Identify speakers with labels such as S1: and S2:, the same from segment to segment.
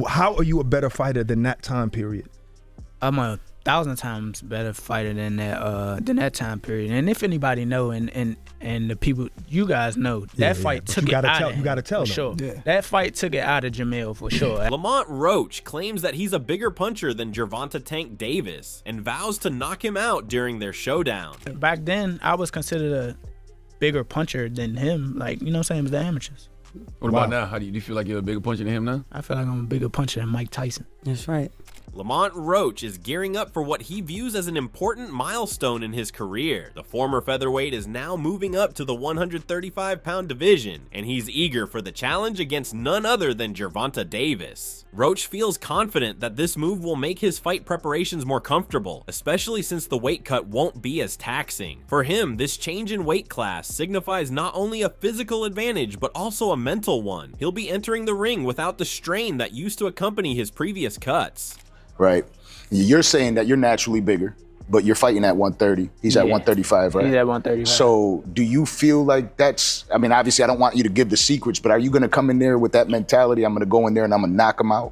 S1: How are you a better fighter than that time period?
S2: I'm 1,000 times better fighter than that time period. And if anybody know, and the people you guys know, that fight took it out of him.
S1: You gotta tell them.
S2: Sure.
S1: Yeah.
S2: That fight took it out of Jamil for sure.
S3: Lamont Roach claims that he's a bigger puncher than Gervonta Tank Davis and vows to knock him out during their showdown.
S2: Back then, I was considered a bigger puncher than him. Like, you know what I'm saying? It was the amateurs.
S4: What about now? How do you feel like you're a bigger puncher than him now?
S2: I feel like I'm a bigger puncher than Mike Tyson.
S5: That's right.
S3: Lamont Roach is gearing up for what he views as an important milestone in his career. The former featherweight is now moving up to the 135-pound division, and he's eager for the challenge against none other than Gervonta Davis. Roach feels confident that this move will make his fight preparations more comfortable, especially since the weight cut won't be as taxing. For him, this change in weight class signifies not only a physical advantage, but also a mental one. He'll be entering the ring without the strain that used to accompany his previous cuts.
S6: Right. You're saying that you're naturally bigger, but you're fighting at 130. He's at 135, right?
S2: He's at 135.
S6: So do you feel like that's, I mean, obviously I don't want you to give the secrets, but are you going to come in there with that mentality? I'm going to go in there and I'm going to knock him out?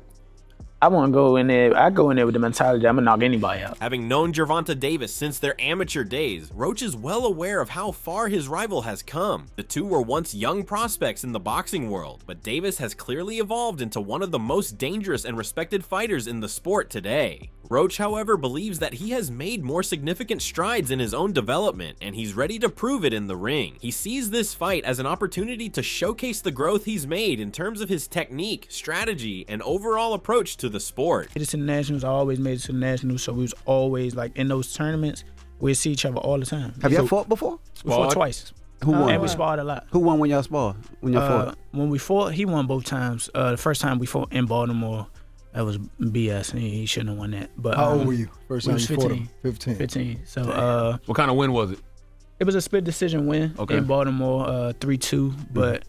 S2: I want to go in there. I go in there with the mentality that I'm going to knock anybody out.
S3: Having known Gervonta Davis since their amateur days, Roach is well aware of how far his rival has come. The two were once young prospects in the boxing world, but Davis has clearly evolved into one of the most dangerous and respected fighters in the sport today. Roach, however, believes that he has made more significant strides in his own development, and he's ready to prove it in the ring. He sees this fight as an opportunity to showcase the growth he's made in terms of his technique, strategy, and overall approach to the sport.
S2: Made it to the Nationals. I always made it to the Nationals, so we was always, like, in those tournaments, we'd see each other all the time.
S5: Have y'all fought before?
S2: We fought twice.
S5: Who won?
S2: And we sparred a lot.
S5: Who won when y'all sparred? When y'all fought?
S2: When we fought, he won both times. The first time we fought in Baltimore, that was BS. He shouldn't have won that. But
S1: How old were you? First time you
S2: 15,
S1: fought him? 15.
S2: 15. So
S4: What kind of win was it?
S2: it was a split decision win in Baltimore, 3-2. But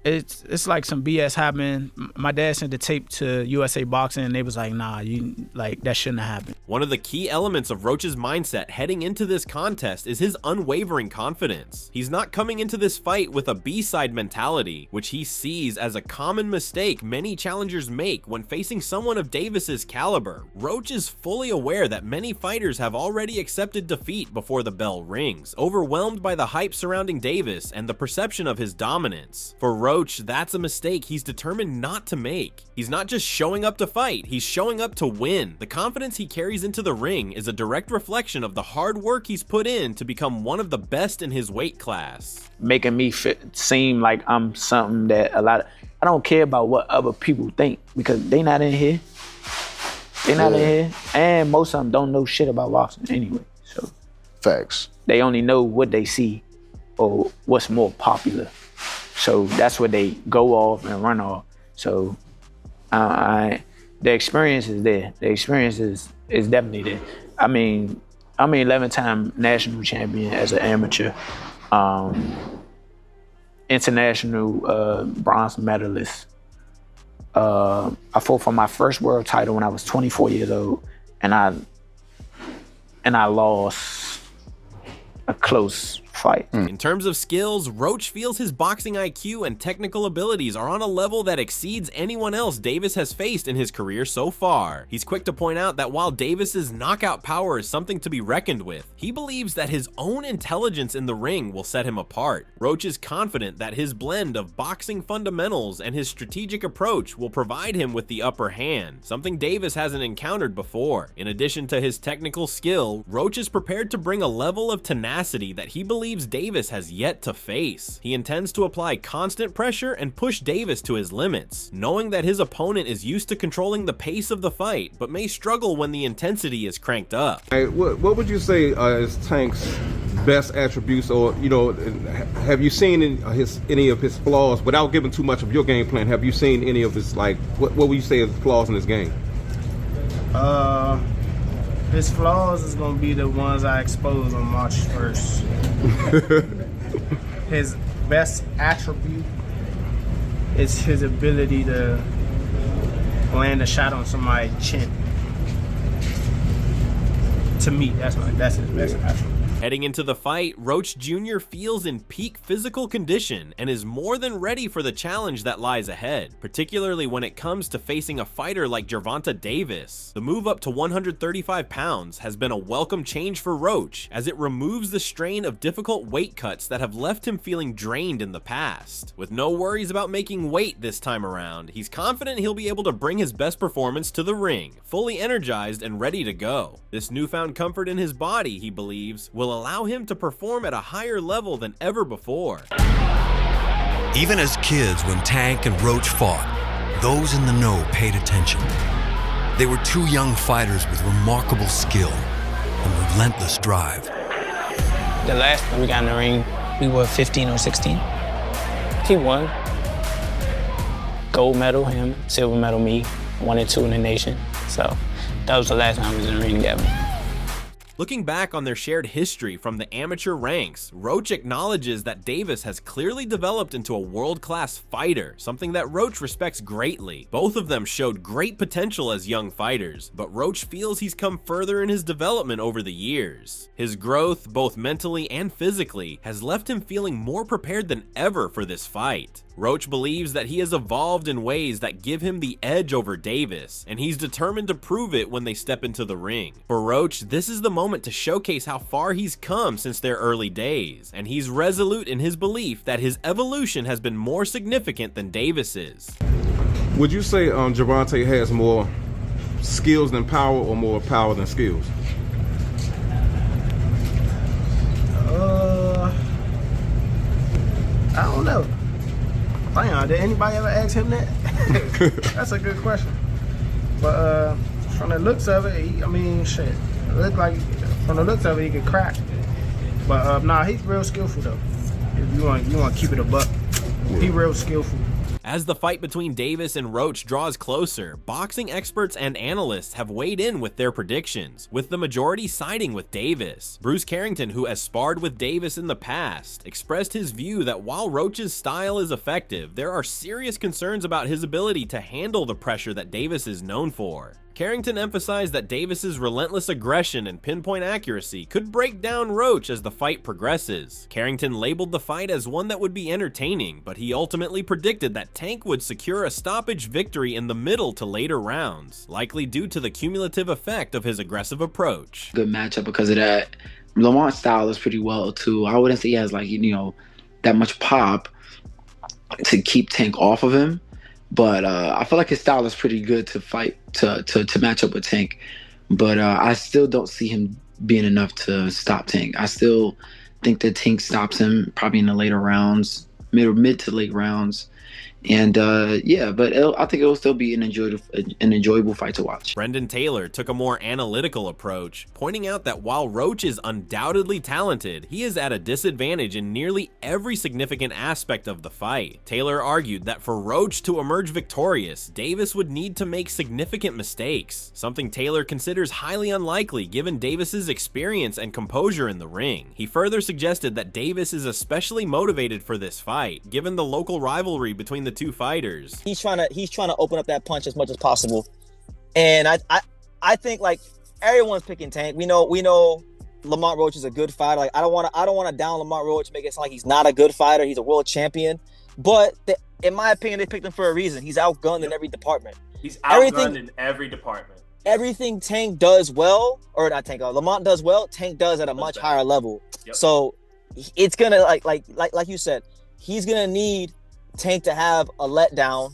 S2: it's like some BS happened. My dad sent the tape to USA Boxing, and they was like, nah, that shouldn't have happened.
S3: One of the key elements of Roach's mindset heading into this contest is his unwavering confidence. He's not coming into this fight with a B-side mentality, which he sees as a common mistake many challengers make when facing someone of Davis's caliber. Roach is fully aware that many fighters have already accepted defeat before the bell rings, overwhelmed by the hype surrounding Davis and the perception of his dominance. For Roach, that's a mistake he's determined not to make. He's not just showing up to fight, he's showing up to win. The confidence he carries into the ring is a direct reflection of the hard work he's put in to become one of the best in his weight class.
S2: Making me seem like I'm something that I don't care about what other people think, because they not in here. They not in here, and most of them don't know shit about boxing anyway. So
S6: Facts.
S2: they only know what they see or what's more popular. So that's what they go off and run off. So the experience is there. The experience is definitely there. I mean, I'm an 11-time national champion as an amateur. International bronze medalist. I fought for my first world title when I was 24 years old, and I lost a close fight.
S3: In terms of skills, Roach feels his boxing IQ and technical abilities are on a level that exceeds anyone else Davis has faced in his career so far. He's quick to point out that while Davis's knockout power is something to be reckoned with, he believes that his own intelligence in the ring will set him apart. Roach is confident that his blend of boxing fundamentals and his strategic approach will provide him with the upper hand, something Davis hasn't encountered before. In addition to his technical skill, Roach is prepared to bring a level of tenacity that he believes Davis has yet to face. He intends to apply constant pressure and push Davis to his limits, knowing that his opponent is used to controlling the pace of the fight, but may struggle when the intensity is cranked up.
S7: Hey, what would you say is Tank's best attributes, or have you seen any of his flaws without giving too much of your game plan? Have you seen any of his, like, what would you say is flaws in his game?
S8: His flaws is gonna be the ones I expose on March 1st. His best attribute is his ability to land a shot on somebody's chin. To me, that's his best attribute.
S3: Heading into the fight, Roach Jr. feels in peak physical condition and is more than ready for the challenge that lies ahead, particularly when it comes to facing a fighter like Gervonta Davis. The move up to 135 pounds has been a welcome change for Roach, as it removes the strain of difficult weight cuts that have left him feeling drained in the past. With no worries about making weight this time around, he's confident he'll be able to bring his best performance to the ring, fully energized and ready to go. This newfound comfort in his body, he believes, will allow him to perform at a higher level than ever before.
S9: Even as kids, when Tank and Roach fought, those in the know paid attention. They were two young fighters with remarkable skill and relentless drive.
S10: The last time we got in the ring, we were 15 or 16. He won. Gold medal, him. Silver medal, me. 1 and 2 in the nation. So that was the last time we was in the ring together.
S3: Looking back on their shared history from the amateur ranks, Roach acknowledges that Davis has clearly developed into a world-class fighter, something that Roach respects greatly. Both of them showed great potential as young fighters, but Roach feels he's come further in his development over the years. His growth, both mentally and physically, has left him feeling more prepared than ever for this fight. Roach believes that he has evolved in ways that give him the edge over Davis, and he's determined to prove it when they step into the ring. For Roach, this is the moment to showcase how far he's come since their early days, and he's resolute in his belief that his evolution has been more significant than Davis's.
S7: Would you say Gervonta has more skills than power, or more power than skills?
S8: I don't know. Damn, did anybody ever ask him that? That's a good question. But from the looks of it, shit. It look like from the looks of it, he could crack. But nah, he's real skillful though. If you want to keep it a buck, he real skillful.
S3: As the fight between Davis and Roach draws closer, boxing experts and analysts have weighed in with their predictions, with the majority siding with Davis. Bruce Carrington, who has sparred with Davis in the past, expressed his view that while Roach's style is effective, there are serious concerns about his ability to handle the pressure that Davis is known for. Carrington emphasized that Davis's relentless aggression and pinpoint accuracy could break down Roach as the fight progresses. Carrington labeled the fight as one that would be entertaining, but he ultimately predicted that Tank would secure a stoppage victory in the middle to later rounds, likely due to the cumulative effect of his aggressive approach.
S11: Good matchup because of that. Lamont's style is pretty well too. I wouldn't say he has that much pop to keep Tank off of him. But I feel like his style is pretty good to fight, to match up with Tank. But I still don't see him being enough to stop Tank. I still think that Tank stops him probably in the later rounds, mid to late rounds. And but I think it'll still be an enjoyable fight to watch.
S3: Brendan Taylor took a more analytical approach, pointing out that while Roach is undoubtedly talented, he is at a disadvantage in nearly every significant aspect of the fight. Taylor argued that for Roach to emerge victorious, Davis would need to make significant mistakes, something Taylor considers highly unlikely given Davis's experience and composure in the ring. He further suggested that Davis is especially motivated for this fight, given the local rivalry between the two fighters.
S10: He's trying to open up that punch as much as possible, and I think like everyone's picking Tank. We know Lamont Roach is a good fighter. Like I don't want to down Lamont Roach, make it sound like he's not a good fighter. He's a world champion, but in my opinion, they picked him for a reason. He's outgunned in every department.
S12: He's outgunned in every department.
S10: Everything Tank does well, or not Tank, Lamont does well, Tank does at a much higher level. Yep. So it's gonna like you said, he's gonna need Tank to have a letdown.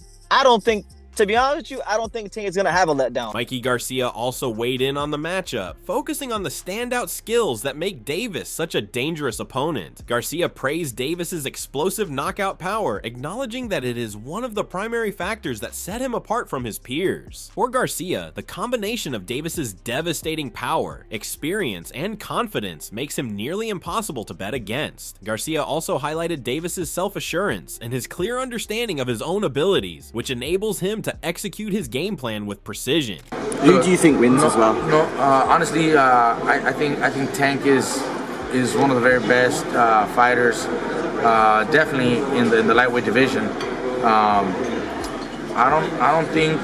S10: To be honest with you, I don't think Tank is going to have a letdown.
S3: Mikey Garcia also weighed in on the matchup, focusing on the standout skills that make Davis such a dangerous opponent. Garcia praised Davis's explosive knockout power, acknowledging that it is one of the primary factors that set him apart from his peers. For Garcia, the combination of Davis's devastating power, experience, and confidence makes him nearly impossible to bet against. Garcia also highlighted Davis's self-assurance and his clear understanding of his own abilities, which enables him to execute his game plan with precision.
S10: Who do you think wins as well?
S13: Honestly, I think Tank is one of the very best fighters, definitely in the lightweight division. I don't think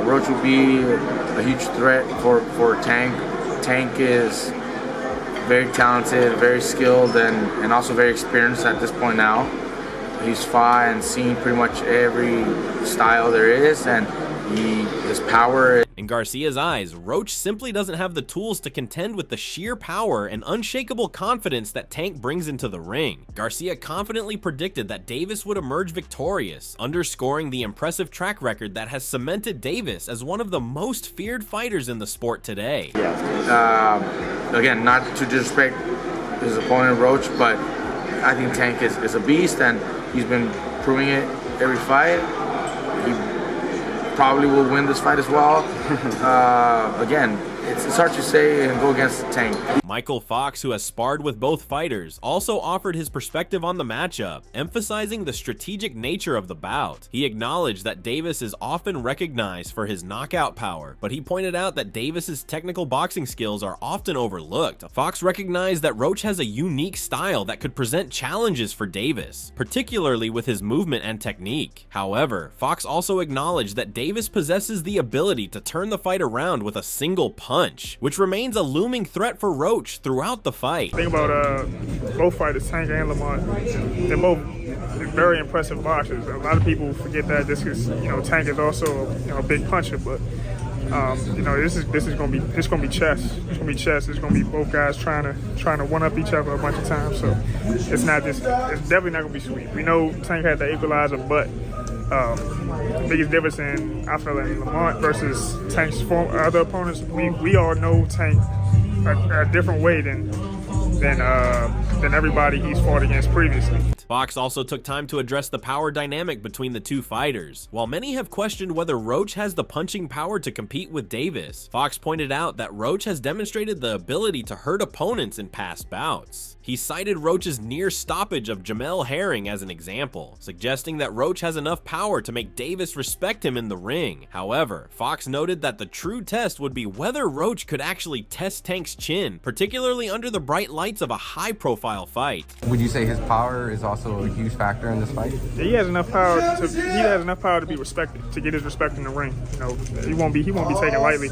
S13: Roach will be a huge threat for Tank. Tank is very talented, very skilled, and also very experienced at this point now. He's fought and seen pretty much every style there is, and his power.
S3: In Garcia's eyes, Roach simply doesn't have the tools to contend with the sheer power and unshakable confidence that Tank brings into the ring. Garcia confidently predicted that Davis would emerge victorious, underscoring the impressive track record that has cemented Davis as one of the most feared fighters in the sport today.
S13: Again, not to disrespect his opponent Roach, but I think Tank is a beast, and he's been proving it every fight. He probably will win this fight as well. Again, it's hard to say and go against Tank.
S3: Michael Fox, who has sparred with both fighters, also offered his perspective on the matchup, emphasizing the strategic nature of the bout. He acknowledged that Davis is often recognized for his knockout power, but he pointed out that Davis's technical boxing skills are often overlooked. Fox recognized that Roach has a unique style that could present challenges for Davis, particularly with his movement and technique. However, Fox also acknowledged that Davis possesses the ability to turn the fight around with a single punch, which remains a looming threat for Roach throughout the fight.
S14: Think about both fighters, Tank and Lamont. They're both very impressive boxers. A lot of people forget that just because Tank is also a big puncher, but this is gonna be chess. It's gonna be chess. It's gonna be both guys trying to one up each other a bunch of times. So it's definitely not gonna be sweet. We know Tank had the equalizer, but the biggest difference I feel in Lamont versus Tank's other opponents, we all know Tank a different way than everybody he's fought against previously.
S3: Fox also took time to address the power dynamic between the two fighters. While many have questioned whether Roach has the punching power to compete with Davis, Fox pointed out that Roach has demonstrated the ability to hurt opponents in past bouts. He cited Roach's near stoppage of Jamel Herring as an example, suggesting that Roach has enough power to make Davis respect him in the ring. However, Fox noted that the true test would be whether Roach could actually test Tank's chin, particularly under the bright lights of a high-profile fight.
S15: Would you say his power is also a huge factor in this fight?
S14: He has enough power to be respected, to get his respect in the ring. He won't be taken lightly.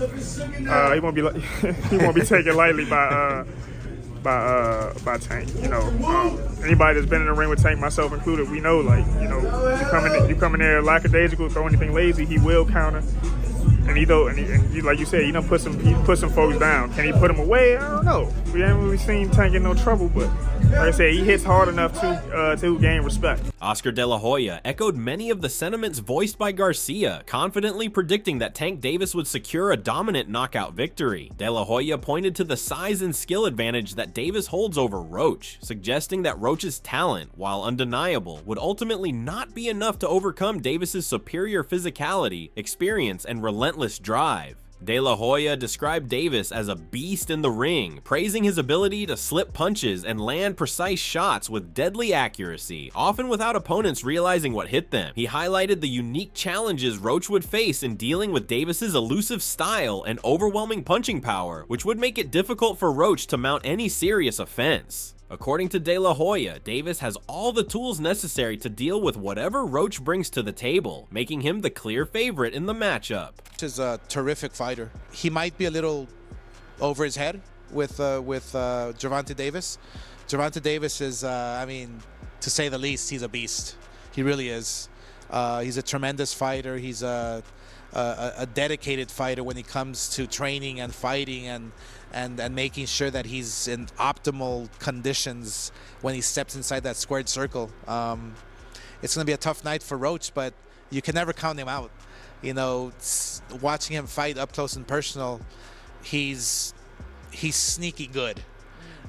S14: He won't be taken lightly by Tank. Anybody that's been in the ring with Tank, myself included, we know, you come in there lackadaisical, throw anything lazy, he will counter. And like you said, he put some folks down. Can he put them away? I don't know. We haven't really seen Tank in no trouble, but like I said, he hits hard enough to gain respect.
S3: Oscar De La Hoya echoed many of the sentiments voiced by Garcia, confidently predicting that Tank Davis would secure a dominant knockout victory. De La Hoya pointed to the size and skill advantage that Davis holds over Roach, suggesting that Roach's talent, while undeniable, would ultimately not be enough to overcome Davis's superior physicality, experience, and relentless drive. De La Hoya described Davis as a beast in the ring, praising his ability to slip punches and land precise shots with deadly accuracy, often without opponents realizing what hit them. He highlighted the unique challenges Roach would face in dealing with Davis's elusive style and overwhelming punching power, which would make it difficult for Roach to mount any serious offense. According to De La Hoya, Davis has all the tools necessary to deal with whatever Roach brings to the table, making him the clear favorite in the matchup.
S16: Is a terrific fighter. He might be a little over his head with Gervonta Davis. Gervonta Davis is, to say the least, he's a beast. He really is. He's a tremendous fighter. He's a dedicated fighter when it comes to training and fighting and making sure that he's in optimal conditions when he steps inside that squared circle. It's going to be a tough night for Roach, but you can never count him out. Watching him fight up close and personal, he's sneaky good,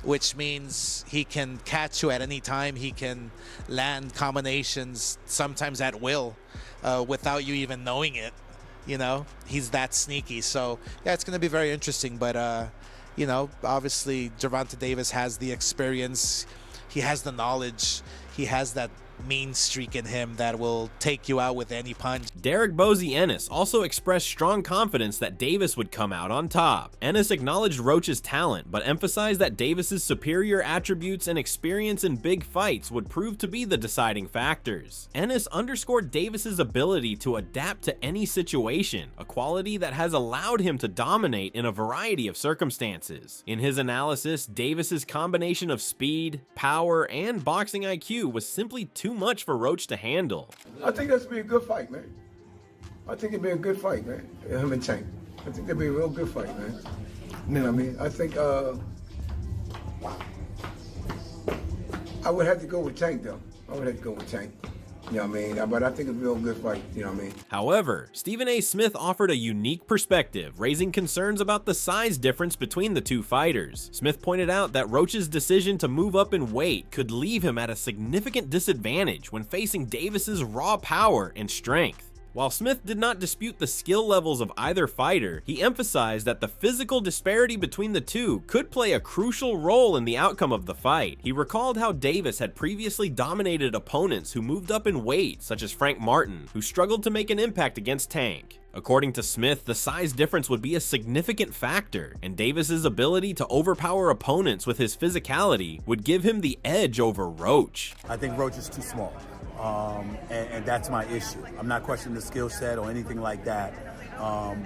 S16: which means he can catch you at any time. He can land combinations, sometimes at will, without you even knowing it. He's that sneaky. So yeah, it's going to be very interesting. But obviously Gervonta Davis has the experience, he has the knowledge, he has that mean streak in him that will take you out with any punch.
S3: Derek Bozy Ennis also expressed strong confidence that Davis would come out on top. Ennis acknowledged Roach's talent, but emphasized that Davis's superior attributes and experience in big fights would prove to be the deciding factors. Ennis underscored Davis's ability to adapt to any situation, a quality that has allowed him to dominate in a variety of circumstances. In his analysis, Davis's combination of speed, power, and boxing IQ was simply too much for Roach to handle.
S17: I think that's be a good fight, man. I think it'd be a good fight, man. Him and Tank. I think that'd be a real good fight, man. You know what I mean? I think I would have to go with Tank, though. I would have to go with Tank. You know what I mean? But I think it's a real good fight, you know what I mean?
S3: However, Stephen A. Smith offered a unique perspective, raising concerns about the size difference between the two fighters. Smith pointed out that Roach's decision to move up in weight could leave him at a significant disadvantage when facing Davis's raw power and strength. While Smith did not dispute the skill levels of either fighter, he emphasized that the physical disparity between the two could play a crucial role in the outcome of the fight. He recalled how Davis had previously dominated opponents who moved up in weight, such as Frank Martin, who struggled to make an impact against Tank. According to Smith, the size difference would be a significant factor, and Davis's ability to overpower opponents with his physicality would give him the edge over Roach.
S18: I think Roach is too small. And that's my issue. I'm not questioning the skill set or anything like that,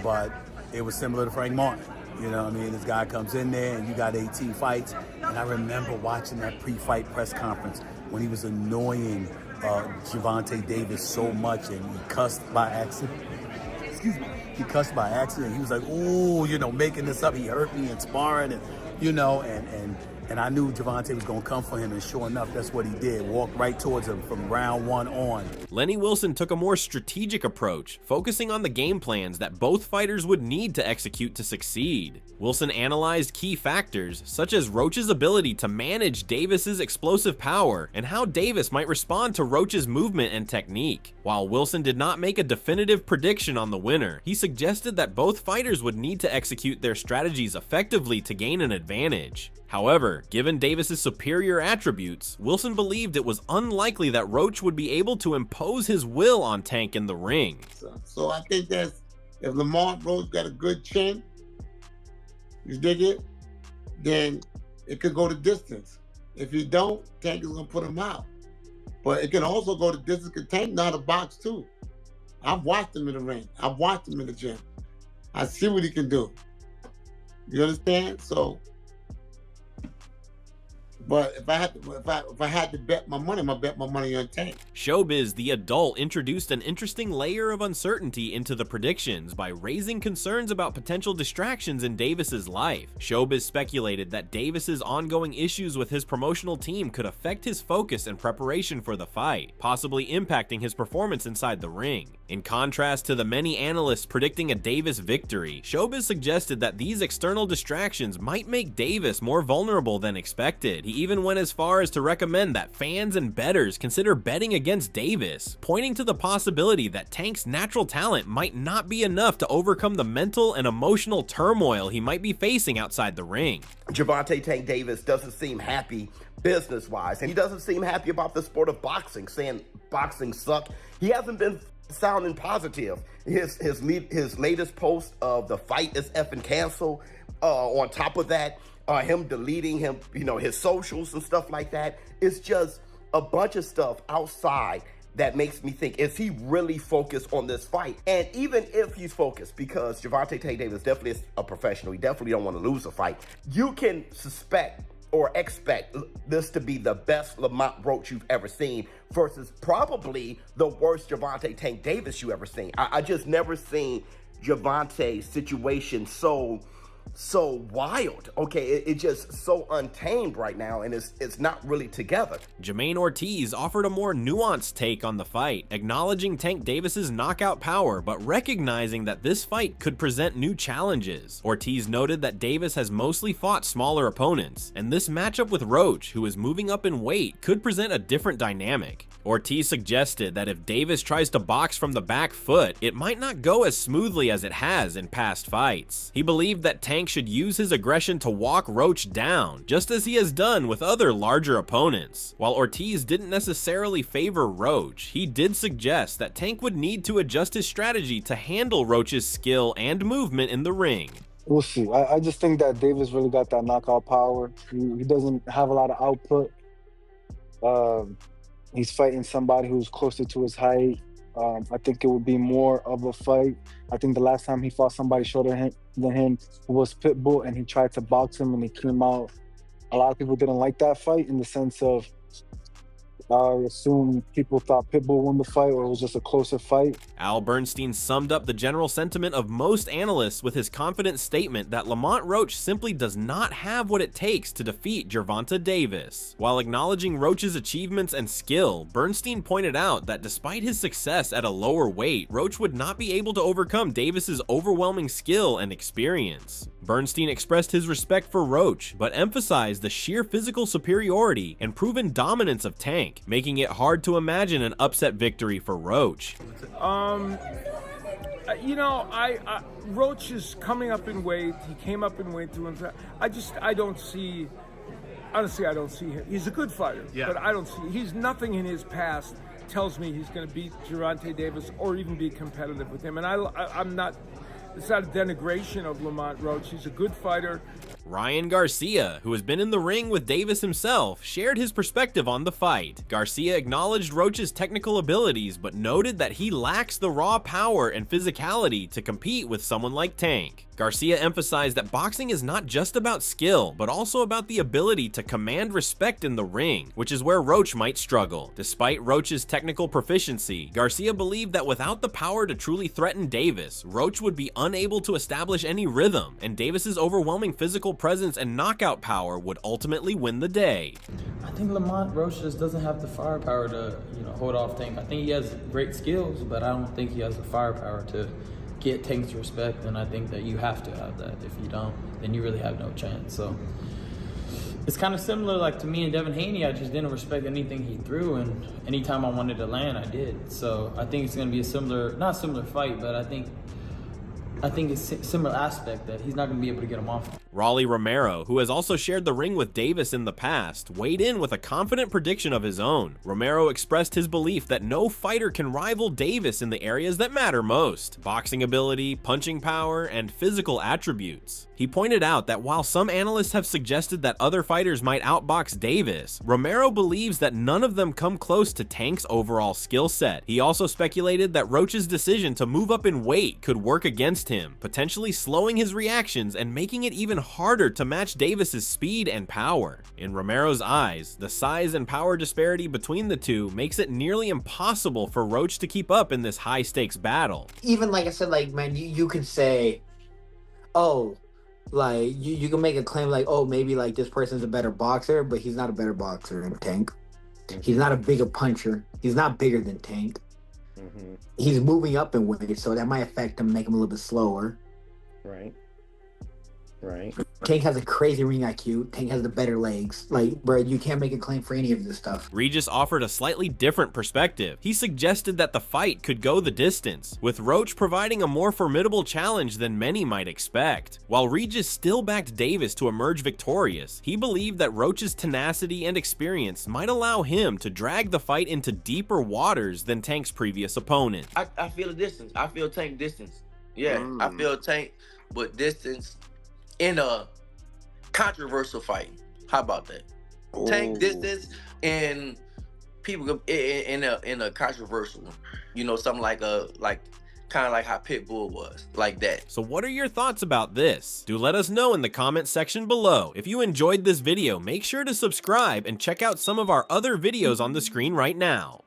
S18: but it was similar to Frank Martin. You know what I mean? This guy comes in there and you got 18 fights, and I remember watching that pre-fight press conference when he was annoying Gervonta Davis so much, and he cussed by accident. Excuse me. He cussed by accident. He was like, ooh, you know, making this up. He hurt me in sparring, and you know, and I knew Gervonta was going to come for him, and sure enough, that's what he did. Walked right towards him from round one on.
S3: Lenny Wilson took a more strategic approach, focusing on the game plans that both fighters would need to execute to succeed. Wilson analyzed key factors, such as Roach's ability to manage Davis's explosive power and how Davis might respond to Roach's movement and technique. While Wilson did not make a definitive prediction on the winner, he suggested that both fighters would need to execute their strategies effectively to gain an advantage. However, given Davis's superior attributes, Wilson believed it was unlikely that Roach would be able to impose his will on Tank in the ring.
S19: So I think that's, if Lamont Roach got a good chin, you dig it, then it could go the distance. If you don't, Tank is gonna put him out. But it can also go the distance because Tank know how to box too. I've watched him in the ring. I've watched him in the gym. I see what he can do. You understand? So, but if I had to bet my money, I'm gonna bet my money on Tank.
S3: Showbiz, the adult, introduced an interesting layer of uncertainty into the predictions by raising concerns about potential distractions in Davis's life. Showbiz speculated that Davis's ongoing issues with his promotional team could affect his focus and preparation for the fight, possibly impacting his performance inside the ring. In contrast to the many analysts predicting a Davis victory, Showbiz suggested that these external distractions might make Davis more vulnerable than expected. He even went as far as to recommend that fans and bettors consider betting against Davis, pointing to the possibility that Tank's natural talent might not be enough to overcome the mental and emotional turmoil he might be facing outside the ring.
S20: Gervonta Tank Davis doesn't seem happy business-wise, and he doesn't seem happy about the sport of boxing, saying boxing suck. He hasn't been sounding positive. His latest post of the fight is effing canceled. On top of that, him deleting his socials and stuff like that. It's just a bunch of stuff outside that makes me think, is he really focused on this fight? And even if he's focused, because Gervonta Tank Davis definitely is a professional, he definitely don't want to lose a fight, you can suspect or expect this to be the best Lamont Roach you've ever seen versus probably the worst Gervonta Tank Davis you ever seen. I just never seen Gervonta's situation so wild. Okay, it's just so untamed right now, and it's not really together.
S3: Jermaine Ortiz offered a more nuanced take on the fight, acknowledging Tank Davis's knockout power, but recognizing that this fight could present new challenges. Ortiz noted that Davis has mostly fought smaller opponents, and this matchup with Roach, who is moving up in weight, could present a different dynamic. Ortiz suggested that if Davis tries to box from the back foot, it might not go as smoothly as it has in past fights. He believed that Tank Tank should use his aggression to walk Roach down, just as he has done with other larger opponents. While Ortiz didn't necessarily favor Roach, he did suggest that Tank would need to adjust his strategy to handle Roach's skill and movement in the ring.
S21: We'll see. I just think that Davis really got that knockout power. He doesn't have a lot of output. He's fighting somebody who's closer to his height. I think it would be more of a fight. I think the last time he fought somebody shorter than him was Pitbull, and he tried to box him, and he came out. A lot of people didn't like that fight in the sense of, I assume people thought Pitbull won the fight, or it was just a closer fight.
S3: Al Bernstein summed up the general sentiment of most analysts with his confident statement that Lamont Roach simply does not have what it takes to defeat Gervonta Davis. While acknowledging Roach's achievements and skill, Bernstein pointed out that despite his success at a lower weight, Roach would not be able to overcome Davis's overwhelming skill and experience. Bernstein expressed his respect for Roach, but emphasized the sheer physical superiority and proven dominance of Tank, making it hard to imagine an upset victory for Roach.
S22: You know, Roach is coming up in weight. He came up in weight through him. I don't see, honestly, I don't see him. He's a good fighter, but I don't see, he's nothing in his past tells me he's going to beat Gervonta Davis or even be competitive with him. And I'm not, it's not a denigration of Lamont Roach. He's a good fighter.
S3: Ryan Garcia, who has been in the ring with Davis himself, shared his perspective on the fight. Garcia acknowledged Roach's technical abilities, but noted that he lacks the raw power and physicality to compete with someone like Tank. Garcia emphasized that boxing is not just about skill, but also about the ability to command respect in the ring, which is where Roach might struggle. Despite Roach's technical proficiency, Garcia believed that without the power to truly threaten Davis, Roach would be unable to establish any rhythm, and Davis's overwhelming physical presence and knockout power would ultimately win the day.
S23: I think Lamont Roach just doesn't have the firepower to, hold off Tank. I think he has great skills, but I don't think he has the firepower to get Tank's respect, and I think that you have to have that. If you don't, then you really have no chance. So it's kind of similar, like to me and Devin Haney. I just didn't respect anything he threw, and anytime I wanted to land, I did. So I think it's going to be a similar, not similar fight, but I think it's a similar aspect that he's not going to be able to get him off.
S3: Rolly Romero, who has also shared the ring with Davis in the past, weighed in with a confident prediction of his own. Romero expressed his belief that no fighter can rival Davis in the areas that matter most: boxing ability, punching power, and physical attributes. He pointed out that while some analysts have suggested that other fighters might outbox Davis, Romero believes that none of them come close to Tank's overall skill set. He also speculated that Roach's decision to move up in weight could work against him, potentially slowing his reactions and making it even harder to match Davis's speed and power. In Romero's eyes, the size and power disparity between the two makes it nearly impossible for Roach to keep up in this high-stakes battle.
S24: Even like I said, like, man, you could say, oh, like, you can make a claim like, oh, maybe like this person's a better boxer, but he's not a better boxer than Tank. He's not a bigger puncher. He's not bigger than Tank. He's moving up in weight, so that might affect him, make him a little bit slower.
S25: Right.
S24: Tank has a crazy ring IQ. Tank has the better legs. Like, bro, you can't make a claim for any of this stuff.
S3: Regis offered a slightly different perspective. He suggested that the fight could go the distance, with Roach providing a more formidable challenge than many might expect. While Regis still backed Davis to emerge victorious, he believed that Roach's tenacity and experience might allow him to drag the fight into deeper waters than Tank's previous opponent.
S25: I feel a distance. I feel Tank distance. Yeah, I feel Tank, but distance in a controversial fight. How about that? Tank distance and people in a controversial one. Something like kind of like how Pitbull was, like that.
S3: So what are your thoughts about this? Do let us know in the comment section below. If you enjoyed this video, make sure to subscribe and check out some of our other videos on the screen right now.